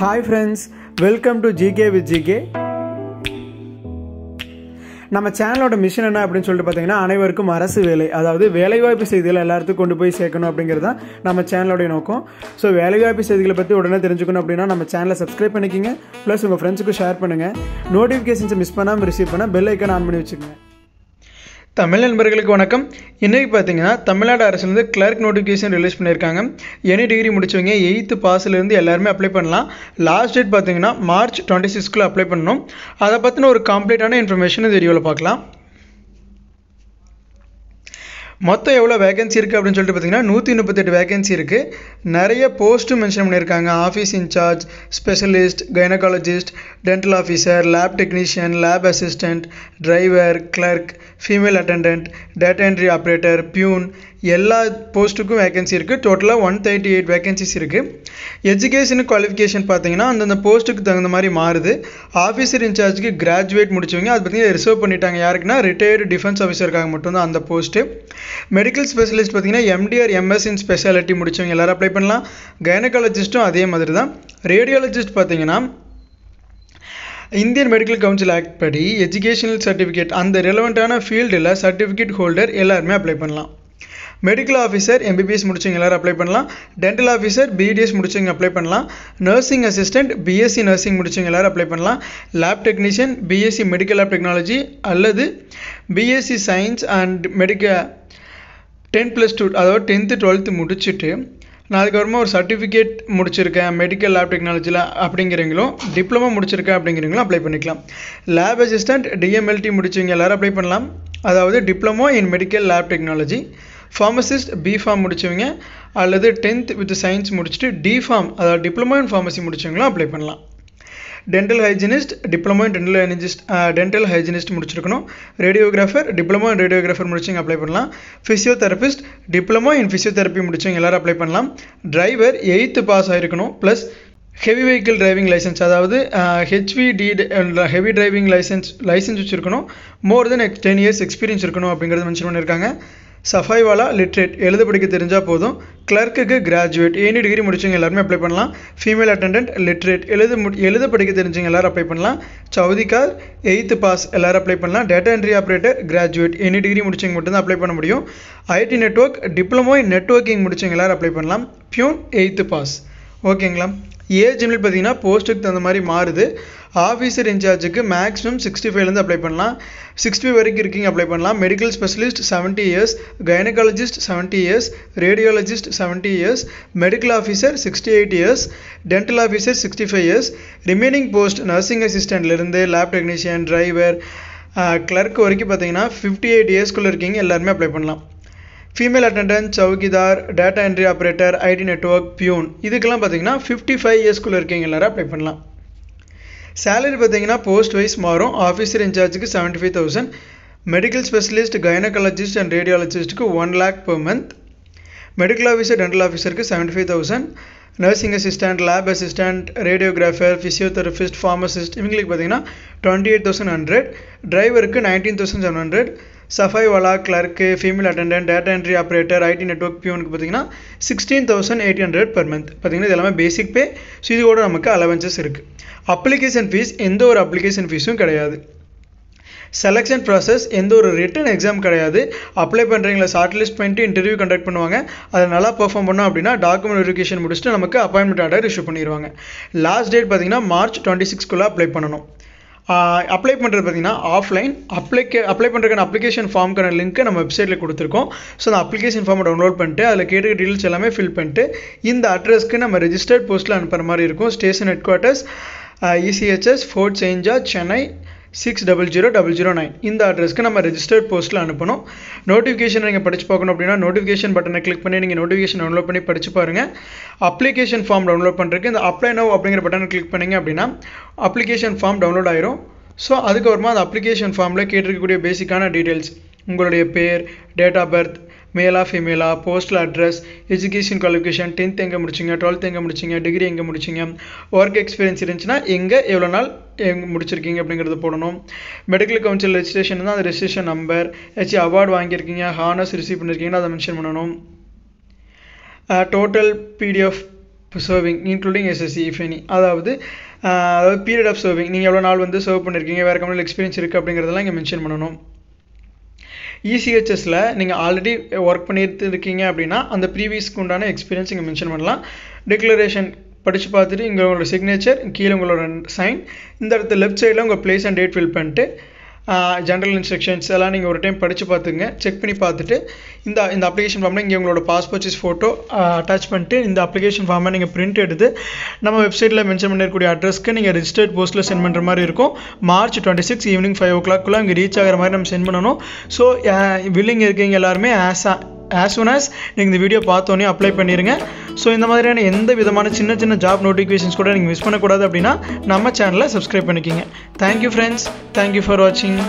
Hi friends, welcome to GK with GK. நம்ம சேனலோட mission என்ன அப்படின்னு சொல்லிட்டு பார்த்தீங்கன்னா அனைவருக்கும் அரசு வேலை, அதாவது வேலைவாய்ப்பு செய்திகளை எல்லாத்துக்கும் கொண்டு போய் சேர்க்கணும் அப்படிங்கிறது தான் நம்ம சேனலோடைய நோக்கம். ஸோ வேலைவாய்ப்பு செய்திகளை பற்றி உடனே தெரிஞ்சுக்கணும் அப்படின்னா நம்ம சேனலை சப்ஸ்கிரைப் பண்ணிக்கிங்க, ப்ளஸ் உங்கள் ஃப்ரெண்ட்ஸுக்கும் ஷேர் பண்ணுங்கள். நோட்டிஃபிகேஷன்ஸை மிஸ் பண்ணாமல் ரிசீவ் பண்ணால் பெல் ஐக்கான் ஆன் பண்ணி வச்சுக்கோங்க. தமிழ் நண்பர்களுக்கு வணக்கம். இன்றைக்கி பார்த்தீங்கன்னா தமிழ்நாடு அரசுலேருந்து கிளர்க் நோட்டிஃபிகேஷன் ரிலீஸ் பண்ணியிருக்காங்க. எனி டிகிரி முடிச்சவங்க 8th பாஸ்லேருந்து எல்லாருமே அப்ளை பண்ணலாம். லாஸ்ட் டேட் பார்த்தீங்கன்னா March 26 அப்ளை பண்ணணும். அதை பற்றின ஒரு கம்ப்ளீட்டான இன்ஃபர்மேஷன் இந்த வீடியோவில் பார்க்கலாம். மொத்தம் எவ்வளோ வேகன்சி இருக்குது அப்படின்னு சொல்லிட்டு பார்த்தீங்கன்னா 138 வேகன்சி இருக்குது. நிறைய போஸ்ட்டும் மென்ஷன் பண்ணியிருக்காங்க. Office incharge, specialist, gynaecologist, dental officer, lab technician, lab assistant, driver, clerk, female attendant, data entry operator, peon, எல்லா போஸ்ட்டுக்கும் வேகன்சி இருக்குது. டோட்டலாக 138 வேகன்சிஸ் இருக்குது. எஜுகேஷன் குவாலிஃபிகேஷன் பார்த்தீங்கன்னா அந்தந்த போஸ்ட்டுக்கு தகுந்த மாதிரி மாறுது. ஆஃபீஸர் இன்சார்ஜுக்கு கிராஜுவேட் முடிச்சவங்க அது பார்த்தீங்கன்னா ரிசர்வ் பண்ணிட்டாங்க. யாருக்குன்னா ரிட்டையர்டு டிஃபென்ஸ் ஆஃபீஸருக்காக மட்டும்தான் அந்த போஸ்ட்டு. மெடிக்கல் ஸ்பெஷலிஸ்ட் பார்த்தீங்கன்னா MD or MS in specialty முடிச்சவங்க எல்லோரும் அப்ளை பண்ணலாம். கைனகாலஜிஸ்ட்டும் அதே மாதிரி தான். ரேடியாலஜிஸ்ட் பார்த்தீங்கன்னா இந்தியன் மெடிக்கல் கவுன்சில் ஆக்ட் படி எஜுகேஷனல் சர்டிஃபிகேட் அந்த ரெலவெண்ட்டான ஃபீல்டில் சர்டிஃபிகேட் ஹோல்டர் எல்லாருமே அப்ளை பண்ணலாம். மெடிக்கல் ஆஃபீஸர் MBBS முடிச்சவங்க எல்லோரும் அப்ளை பண்ணலாம். டென்டல் ஆஃபீஸர் BDS முடிச்சவங்க அப்ளை பண்ணலாம். நர்சிங் அசிஸ்டன்ட் BSc நர்சிங் முடிச்சவங்க எல்லோரும் அப்ளை பண்ணலாம். Lab technician BSc medical lab technology அல்லது BSc சயின்ஸ் அண்ட் மெடிக்கல் 10+2 அதாவது 10th 12th முடிச்சுட்டு நான் அதுக்கப்புறமா ஒரு சர்டிஃபிகேட் முடிச்சிருக்கேன் மெடிக்கல் லேப் டெக்னாலஜியில் அப்படிங்கிறவங்களும் டிப்ளமோ முடிச்சிருக்கேன் அப்படிங்கிறவங்களும் அப்ளை பண்ணிக்கலாம். லேப் அசிஸ்டண்ட் DMLT முடிச்சவங்க எல்லோரும் அப்ளை பண்ணலாம், அதாவது diploma in medical lab technology. Pharmacist B.Pharm முடிச்சவங்க அல்லது 10th வித் சயின்ஸ் முடிச்சுட்டு D.Pharm அதாவது டிப்ளமோ இன் ஃபார்மசி முடிச்சவங்களும் அப்ளை பண்ணலாம். Dental hygienist diploma in dental hygienist முடிச்சிருக்கணும். ரேடியோகிராஃபர் டிப்ளமோ இன் ரேடியோகிராஃபர் முடிச்சவங்க அப்ளை பண்ணலாம். ஃபிசியோதெரபிஸ்ட் டிப்ளமோ இன் ஃபிசியோதெரப்பி முடிச்சவங்க எல்லோரும் அப்ளை பண்ணலாம். டிரைவர் 8th பாஸ் ஆகிருக்கணும் plus heavy vehicle driving licence, அதாவது HVD ஹெவி டிரைவிங் லைசன்ஸ் வச்சுருக்கணும். மோர் தென் 10 years எக்ஸ்பீரியன்ஸ் இருக்கணும் அப்படிங்கிறது மென்ஷன் பண்ணியிருக்காங்க. சஃபைவாலா லிட்ரேட் எழுத படிக்க தெரிஞ்சால் போதும். கிளர்க்குக்கு கிராஜுவேட் எனி டிகிரி முடிச்சவங்க எல்லாருமே அப்ளை பண்ணலாம். ஃபீமேல் அட்டெண்டன்ட் லிட்ரேட் எழுத படிக்க தெரிஞ்சவங்க எல்லோரும் அப்ளை பண்ணலாம். சவுதிக்கார் 8th பாஸ் எல்லோரும் அப்ளை பண்ணலாம். Data entry operator graduate any degree முடிச்சவங்க மட்டும்தான் அப்ளை பண்ண முடியும். IT network diploma in networking முடிச்சவங்க எல்லோரும் அப்ளை பண்ணலாம். Peon 8th pass. ஓகேங்களா. ஏஜ் லிமிட் பார்த்தீங்கன்னா போஸ்ட்டுக்கு தகுந்த மாதிரி மாறுது. ஆஃபீஸர் இன்சார்ஜுக்கு மேக்ஸிமம் 65 அப்ளை பண்ணலாம். 60 வரைக்கும் இருக்கீங்க அப்ளை பண்ணலாம். Medical specialist 70 years, gynaecologist 70 years, radiologist 70 years, medical officer 68 years, dental officer 65 years. Remaining post nursing அசிஸ்டண்ட்லேருந்து லேப் டெக்னீஷியன், டிரைவர், கிளர்க் வரைக்கும் பார்த்தீங்கன்னா 58 yearsக்குள்ளே இருக்கீங்க எல்லாருமே அப்ளை பண்ணலாம். Female attendant, chowkidar, data entry operator, IT network, peon இதுக்கெல்லாம் பார்த்தீங்கன்னா 55 yearsக்குள்ளே இருக்கீங்க எல்லோரும் அப்ளை பண்ணலாம். சேலரி பார்த்தீங்கன்னா போஸ்ட் வைஸ் மாறும். ஆஃபீஸர் இன்சார்ஜுக்கு 75,000, மெடிக்கல் ஸ்பெஷலிஸ்ட், கைனகாலஜிஸ்ட் அண்ட் ரேடியாலஜிஸ்ட்டுக்கு 1 lakh per month, medical officer dental ஆஃபீஸருக்கு 75,000, nursing assistant, lab assistant, radiographer, physiotherapist, pharmacist இவங்களுக்கு பார்த்தீங்கன்னா 28,100, டிரைவருக்கு 19,700, சஃபைவாலா, clerk, female attendant, data entry operator, IT network, பியூனுக்கு பார்த்தீங்கன்னா 16,800 per month. பார்த்தீங்கன்னா இது எல்லாமே பேசிக் பே. ஸோ இது கூட நமக்கு அலவன்சஸ் இருக்குது. அப்ளிகேஷன் ஃபீஸ் எந்த ஒரு அப்ளிகேஷன் ஃபீஸும் கிடையாது. செலெக்ஷன் ப்ராசஸ் எந்த ஒரு ரிட்டன் எக்ஸாம் கிடையாது. அப்ளை பண்ணுறீங்களா ஷார்ட் லிஸ்ட் பண்ணிட்டு இன்டர்வியூ கண்டக்ட் பண்ணுவாங்க. அதை நல்லா பெர்ஃபார்ம் பண்ணோம் அப்படின்னா டாக்குமெண்ட் வெரிஃபிகேஷன் முடிச்சுட்டு நமக்கு அப்பாயின்மெண்ட் ஆர்டர் இஷ்யூ பண்ணிடுவாங்க. லாஸ்ட் டேட் பார்த்தீங்கன்னா March 26 அப்ளை பண்ணணும். அப்ளை பண்ணுறது பார்த்தீங்கன்னா ஆஃப்லைன். அப்ளை பண்ணுறதுக்கான அப்ளிகேஷன் ஃபார்முக்கான லிங்க்கை நம்ம வெப்சைட்டில் கொடுத்துருக்கோம். ஸோ அந்த அப்ளிகேஷன் ஃபார்மை டவுன்லோட் பண்ணிட்டு அதில் கேட்குற டீட்டெயில்ஸ் எல்லாமே ஃபில் பண்ணிட்டு இந்த அட்ரஸ்க்கு நம்ம ரெஜிஸ்டர்ட் போஸ்ட்டில் அனுப்புகிற மாதிரி இருக்கும். Station head quarters ECHS Fort St. George, Chennai 600009 இந்த அட்ரஸ்க்கு நம்ம ரெஜிஸ்டர்ட் போஸ்ட்டில் அனுப்பணும். நோட்டிஃபிகேஷன் நீங்கள் படித்து பார்க்கணும் அப்படின்னா நோட்டிஃபிகேஷன் பட்டனை கிளிக் பண்ணி நீங்கள் நோட்டிஃபிகேஷன் டவுன்லோட் பண்ணி படித்து பாருங்கள். அப்ளிகேஷன் ஃபார்ம் டவுன்லோட் பண்ணுறதுக்கு இந்த அப்ளை நவ் அப்படிங்கிற பட்டனை கிளிக் பண்ணிங்க அப்படின்னா அப்ளிகேஷன் ஃபார்ம் டவுன்லோட் ஆயிரும். ஸோ அதுக்கப்புறமா அந்த அப்ளிகேஷன் ஃபார்மில் கேட்டிருக்கக்கூடிய பேசிக்கான டீட்டெயில்ஸ், உங்களுடைய பேர், டேட் ஆஃப் பர்த், மேலா ஃபீமேலா, postal address, education qualification, 10th எங்கே முடிச்சிங்க, 12th எங்கே முடிச்சிங்க, டிகிரி எங்கே முடிச்சிங்க, ஒர்க் எக்ஸ்பீரியன்ஸ் இருந்துச்சுன்னா எவ்வளோ நாள் முடிச்சிருக்கீங்க அப்படிங்கிறத போடணும். மெடிக்கல் கவுன்சில் ரெஜிஸ்ட்ரேஷன் தான் அந்த ரெஜிஸ்ட்ரேஷன் நம்பர், ஏதாச்சும் அவார்டு வாங்கியிருக்கீங்க, ஹானர்ஸ் ரிசீவ் பண்ணியிருக்கீங்கன்னா அதை மென்ஷன் பண்ணணும். Total PDF serving including SSC if any, அதாவது பீரியட் ஆஃப் சர்விங், நீங்கள் எவ்வளோ நாள் வந்து சர்வ் பண்ணியிருக்கீங்க, வேறு கம்பெனியில் எக்ஸ்பீரியன்ஸ் இருக்குது அப்படிங்கிறதெல்லாம் இங்கே மென்ஷன் பண்ணணும். இசிஹெச்எஸில் நீங்கள் ஆல்ரெடி ஒர்க் பண்ணிட்டு இருக்கீங்க அப்படின்னா அந்த ப்ரீவியஸ்க்கு உண்டான எக்ஸ்பீரியன்ஸ் இங்கே மென்ஷன் பண்ணலாம். டிக்ளரேஷன் படித்து பார்த்துட்டு இங்கே உங்களோட சிக்னேச்சர், கீழே உங்களோட சைன், இந்த இடத்துல லெஃப்ட் சைடில் உங்கள் பிளேஸ் அண்ட் டேட் ஃபில் பண்ணிட்டு ஜென்ரல் இன்ஸ்ட்ரக்ஷன்ஸ் எல்லாம் நீங்கள் ஒரு டைம் படித்து பார்த்துங்க. செக் பண்ணி பார்த்துட்டு இந்த அப்ளிகேஷன் ஃபார்மில் இங்கே உங்களோட பாஸ்போர்ட் சைஸ் ஃபோட்டோ அட்டாச் பண்ணிட்டு இந்த அப்ளிகேஷன் ஃபார்மை நீங்கள் பிரிண்ட் எடுத்து நம்ம வெப்சைட்டில் மென்ஷன் பண்ணிருக்கக்கூடிய அட்ரஸ்க்கு நீங்கள் ரிஜிஸ்டர்ட் போஸ்ட்டில் சென்ட் பண்ணுற மாதிரி இருக்கும். March 26 ஈவினிங் 5 o'clock இங்கே ரீச் ஆகிற மாதிரி நம்ம சென்ட் பண்ணணும். ஸோ வில்லிங் இருக்கீங்க எல்லாருமே as soon as நீங்கள் இந்த வீடியோ பார்த்தோன்னே அப்ளை பண்ணிடுங்க. ஸோ இந்த மாதிரியான எந்த விதமான சின்ன சின்ன ஜாப் நோட்டிஃபிகேஷன்ஸ் கூட நீங்கள் மிஸ் பண்ணக்கூடாது அப்படின்னா நம்ம சேனலை சப்ஸ்கிரைப் பண்ணிக்கிங்க. தேங்க்யூ ஃப்ரெண்ட்ஸ், தேங்க்யூ ஃபார் வாட்சிங்.